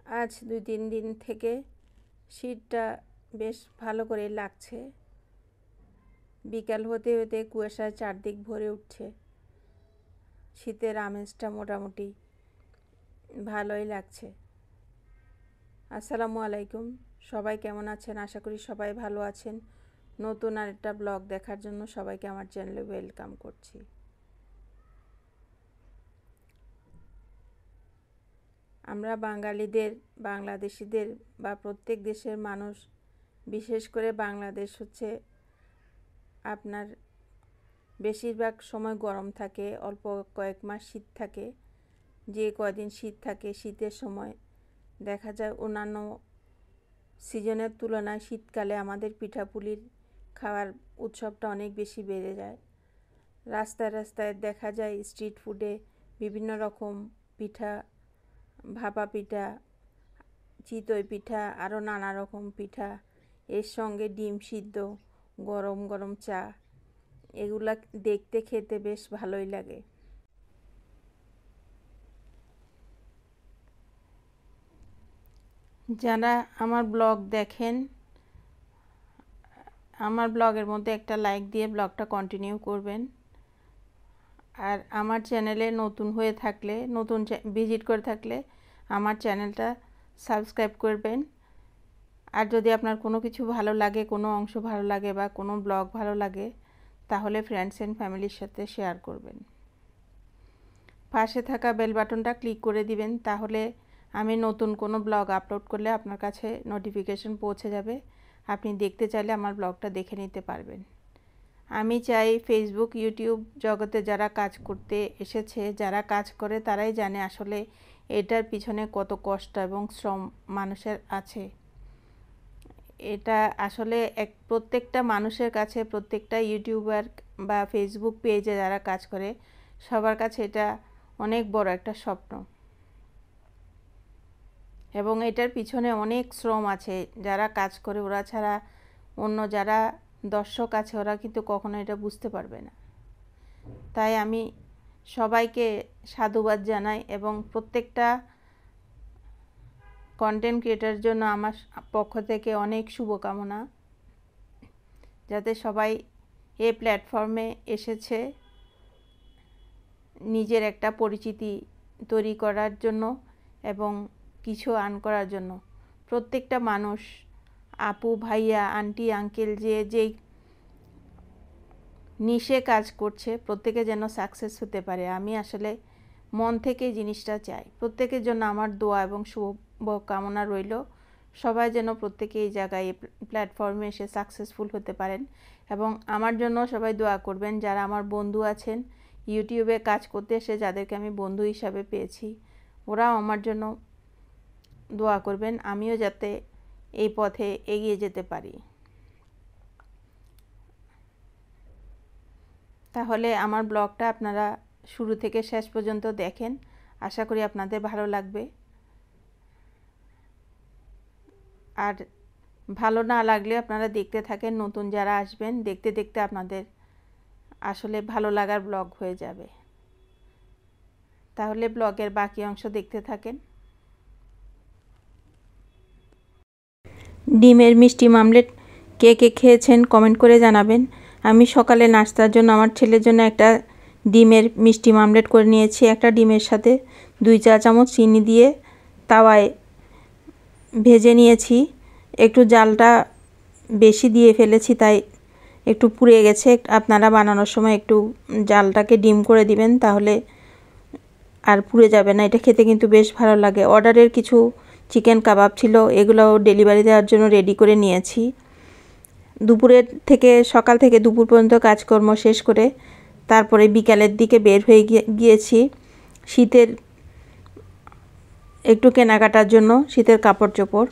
আজ 2-3 দিন থেকে শীতটা বেশ ভালো করে লাগছে। বিকাল হতে হতে কুয়াশায় চারদিক ভরে উঠছে। শীতের আমেজটা মোটামুটি ভালোই লাগছে। আসসালামু আলাইকুম, সবাই কেমন আছেন? আশা করি সবাই ভালো আছেন। নতুন আরেকটা ব্লগ দেখার জন্য সবাইকে আমার চ্যানেলে ওয়েলকাম করছি। আমরা বাঙালিদের, বাংলাদেশিদের বা প্রত্যেক দেশের মানুষ, বিশেষ করে বাংলাদেশ হচ্ছে আপনার বেশিরভাগ সময় গরম থাকে, অল্প কয়েক মাস শীত থাকে। যে কয়দিন শীত থাকে, শীতের সময় দেখা যায় অন্যান্য সিজনের তুলনায় শীতকালে আমাদের পিঠাপুলির খাওয়ার উৎসবটা অনেক বেশি বেড়ে যায়। রাস্তায় রাস্তায় দেখা যায় স্ট্রিট ফুডে বিভিন্ন রকম পিঠা, ভাপা পিঠা, চিতই পিঠা, আরও নানা রকম পিঠা, এর সঙ্গে ডিম সিদ্ধ, গরম গরম চা, এগুলা দেখতে খেতে বেশ ভালোই লাগে। যারা আমার ব্লগ দেখেন, আমার ব্লগের মধ্যে একটা লাইক দিয়ে ব্লগটা কন্টিনিউ করবেন। আর আমার চ্যানেলে নতুন হয়ে থাকলে, নতুন ভিজিট করে থাকলে আমার চ্যানেলটা সাবস্ক্রাইব করবেন। আর যদি আপনার কোনো কিছু ভালো লাগে, কোনো অংশ ভালো লাগে বা কোনো ব্লগ ভালো লাগে, তাহলে ফ্রেন্ডস অ্যান্ড ফ্যামিলির সাথে শেয়ার করবেন। পাশে থাকা বেল বাটনটা ক্লিক করে দিবেন, তাহলে আমি নতুন কোনো ব্লগ আপলোড করলে আপনার কাছে নোটিফিকেশন পৌঁছে যাবে। আপনি দেখতে চাইলে আমার ব্লগটা দেখে নিতে পারবেন। আমি চাই ফেসবুক, ইউটিউব জগতে যারা কাজ করতে এসেছে, যারা কাজ করে তারাই জানে আসলে এটার পিছনে কত কষ্ট এবং শ্রম মানুষের আছে। এটা আসলে প্রত্যেকটা মানুষের কাছে, প্রত্যেকটা ইউটিউবার বা ফেসবুক পেজে যারা কাজ করে সবার কাছে এটা অনেক বড় একটা স্বপ্ন, এবং এটার পিছনে অনেক শ্রম আছে। যারা কাজ করে ওরা ছাড়া অন্য যারা দর্শক আছে ওরা কিন্তু কখনো এটা বুঝতে পারবে না। তাই আমি সবাইকে সাধুবাদ জানাই, এবং প্রত্যেকটা কন্টেন্ট ক্রিয়েটারের জন্য আমার পক্ষ থেকে অনেক শুভকামনা, যাতে সবাই এই প্ল্যাটফর্মে এসেছে নিজের একটা পরিচিতি তৈরি করার জন্য এবং কিছু আর্ন করার জন্য। প্রত্যেকটা মানুষ, আপু, ভাইয়া, আন্টি, আঙ্কেল, যেই নিশে কাজ করছে, প্রত্যেকে যেন সাকসেস হতে পারে। আমি আসলে মন থেকে জিনিসটা চাই। প্রত্যেকের জন্য আমার দোয়া এবং শুভকামনা রইল। সবাই যেন প্রত্যেকে এই জায়গায়, প্ল্যাটফর্মে এসে সাকসেসফুল হতে পারেন। এবং আমার জন্য সবাই দোয়া করবেন। যারা আমার বন্ধু আছেন ইউটিউবে কাজ করতে এসে, যাদেরকে আমি বন্ধু হিসাবে পেয়েছি, ওরাও আমার জন্য দোয়া করবেন, আমিও যাতে এই পথে এগিয়ে যেতে পারি। তাহলে আমার ব্লগটা আপনারা শুরু থেকে শেষ পর্যন্ত দেখেন, আশা করি আপনাদের ভালো লাগবে। আর ভালো না লাগলে আপনারা দেখতে থাকেন, নতুন যারা আসবেন দেখতে দেখতে আপনাদের আসলে ভালো লাগার ব্লগ হয়ে যাবে। তাহলে ব্লগের বাকি অংশ দেখতে থাকেন। ডিমের মিষ্টি মামলেট কে কে খেয়েছেন কমেন্ট করে জানাবেন। আমি সকালে নাস্তার জন্য আমার ছেলের জন্য একটা ডিমের মিষ্টি মামলেট করে নিয়েছি। একটা ডিমের সাথে 2 চা চামচ চিনি দিয়ে তাওয়ায় ভেজে নিয়েছি। একটু জালটা বেশি দিয়ে ফেলেছি, তাই একটু পুড়ে গেছে। আপনারা বানানোর সময় একটু জালটাকে ডিম করে দিবেন, তাহলে আর পুড়ে যাবে না। এটা খেতে কিন্তু বেশ ভালো লাগে। অর্ডারের কিছু চিকেন কাবাব ছিল, এগুলোও ডেলিভারি দেওয়ার জন্য রেডি করে নিয়েছি। সকাল থেকে দুপুর পর্যন্ত কাজকর্ম শেষ করে তারপরে বিকালের দিকে বের হয়ে গিয়েছি শীতের একটু কেনাকাটার জন্য। শীতের কাপড় চোপড়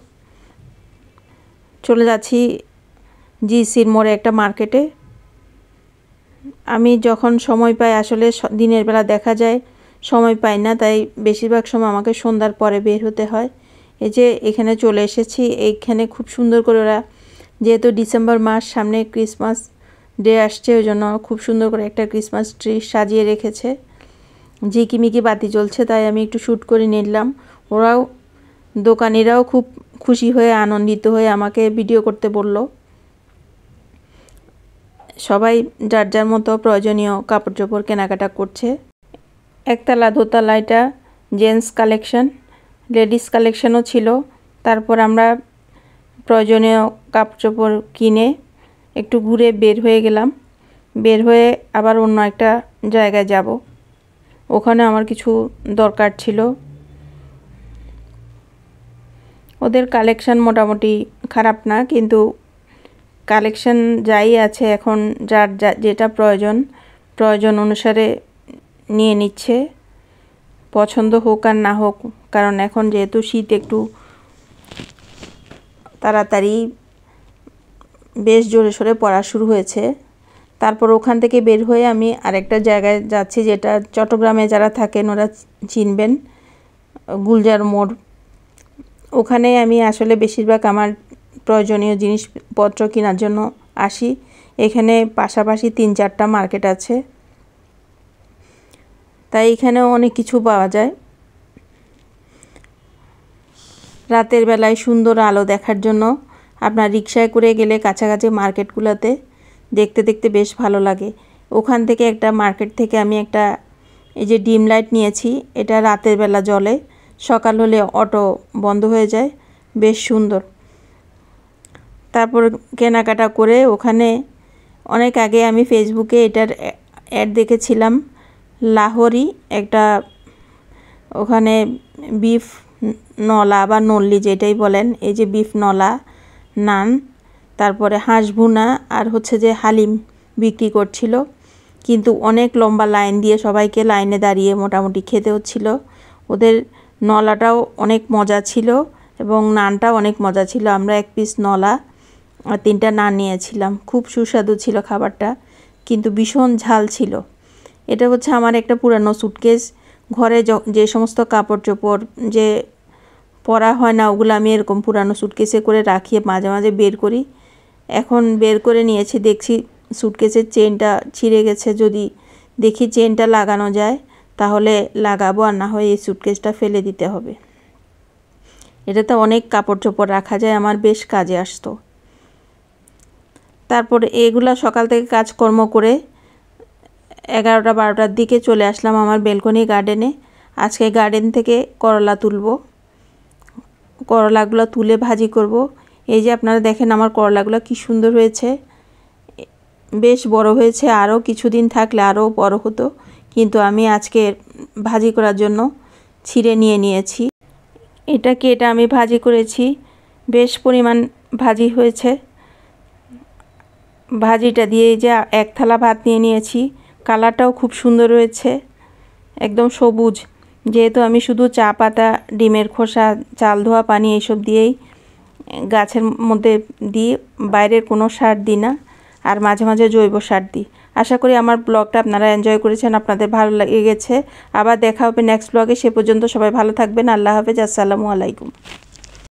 চলে যাচ্ছি জিসির মোড়ে একটা মার্কেটে। আমি যখন সময় পাই, আসলে দিনের বেলা দেখা যায় সময় পাই না, তাই বেশিরভাগ সময় আমাকে সন্ধ্যার পরে বের হতে হয়। এই যে এখানে চলে এসেছি। এইখানে খুব সুন্দর করে ওরা, যেহেতু ডিসেম্বর মাস, সামনে ক্রিসমাস ডে আসছে, ওই জন্য খুব সুন্দর করে একটা ক্রিসমাস ট্রি সাজিয়ে রেখেছে। ঝিকিমিকি বাতি জ্বলছে, তাই আমি একটু শ্যুট করে নিলাম। ওরাও দোকানিরাও খুব খুশি হয়ে আনন্দিত হয়ে আমাকে ভিডিও করতে বলল। সবাই যার যার মতো প্রয়োজনীয় কাপড় চোপড় কেনাকাটা করছে। একতলা দোতলা এটা জেন্টস কালেকশন, লেডিস কালেকশনও ছিল। তারপর আমরা প্রয়োজনীয় কাপড় চোপড় কিনে একটু ঘুরে বের হয়ে গেলাম। বের হয়ে আবার অন্য একটা জায়গায় যাব, ওখানে আমার কিছু দরকার ছিল। ওদের কালেকশন মোটামুটি খারাপ না, কিন্তু কালেকশন যাই আছে এখন যার যেটা প্রয়োজন অনুসারে নিয়ে নিচ্ছে, পছন্দ হোক আর না হোক। কারণ এখন যেহেতু শীত একটু তাড়াতাড়ি বেশ জোরে সোরে পড়া শুরু হয়েছে। তারপর ওখান থেকে বের হয়ে আমি আরেকটা জায়গায় যাচ্ছি, যেটা চট্টগ্রামে যারা থাকেন ওরা চিনবেন, গুলজার মোড়। ওখানে আমি আসলে বেশিরভাগ আমার প্রয়োজনীয় জিনিসপত্র কেনার জন্য আসি। এখানে পাশাপাশি 3-4টা মার্কেট আছে, তাই এখানেও অনেক কিছু পাওয়া যায়। রাতের বেলায় সুন্দর আলো দেখার জন্য আপনার রিকশায় করে গেলে কাছাকাছি মার্কেটগুলোতে দেখতে দেখতে বেশ ভালো লাগে। ওখান থেকে একটা মার্কেট থেকে আমি একটা এই যে ডিম লাইট নিয়েছি, এটা রাতের বেলা জ্বলে, সকাল হলে অটো বন্ধ হয়ে যায়, বেশ সুন্দর। তারপর কেনাকাটা করে ওখানে অনেক আগে আমি ফেসবুকে এটার অ্যাড দেখেছিলাম, লাহোরি একটা, ওখানে বিফ নলা বা নল্লি যেটাই বলেন, এই যে বিফ নলা, নান, তারপরে হাঁস ভুনা আর হচ্ছে যে হালিম বিক্রি করছিল। কিন্তু অনেক লম্বা লাইন দিয়ে সবাইকে লাইনে দাঁড়িয়ে মোটামুটি খেতে হচ্ছিল। ওদের নলাটাও অনেক মজা ছিল এবং নানটাও অনেক মজা ছিল। আমরা 1 পিস নলা আর 3টা নান নিয়েছিলাম। খুব সুস্বাদু ছিল খাবারটা, কিন্তু ভীষণ ঝাল ছিল। এটা হচ্ছে আমার একটা পুরানো সুটকেস। ঘরে যে সমস্ত কাপড় চোপড় যে পরা হয় না, ওগুলো আমি এরকম পুরানো সুটকেসে করে রাখি, মাঝে মাঝে বের করি। এখন বের করে নিয়েছি, দেখছি সুটকেসের চেনটা ছিঁড়ে গেছে। যদি দেখি চেনটা লাগানো যায় তাহলে লাগাবো, আর না হয় এই সুটকেসটা ফেলে দিতে হবে। এটাতে অনেক কাপড় চোপড় রাখা যায়, আমার বেশ কাজে আসতো। তারপর এগুলা সকাল থেকে কাজকর্ম করে 11টা-12টার দিকে চলে আসলাম আমার বেলকনি গার্ডেনে। আজকে গার্ডেন থেকে করলা তুলব, করলাগুলো তুলে ভাজি করব। এই যে আপনারা দেখেন আমার করলাগুলো কি সুন্দর হয়েছে, বেশ বড় হয়েছে। আরও কিছুদিন থাকলে আরও বড় হতো, কিন্তু আমি আজকে ভাজি করার জন্য ছিঁড়ে নিয়েছি। এটা আমি ভাজি করেছি, বেশ পরিমাণ ভাজি হয়েছে। ভাজিটা দিয়ে যে 1 থালা ভাত নিয়েছি, কালারটাও খুব সুন্দর হয়েছে, একদম সবুজ। যেহেতু আমি শুধু চা পাতা, ডিমের খোসা, চাল ধোয়া পানি এইসব দিয়েই গাছের মধ্যে দিই, বাইরের কোনো সার দিই না, আর মাঝে মাঝে জৈব সার দিই। আশা করি আমার ব্লগটা আপনারা এনজয় করেছেন, আপনাদের ভালো লেগেছে। আবার দেখা হবে নেক্সট ব্লগে। সে পর্যন্ত সবাই ভালো থাকবেন। আল্লাহ হাফেজ, আসসালামু আলাইকুম।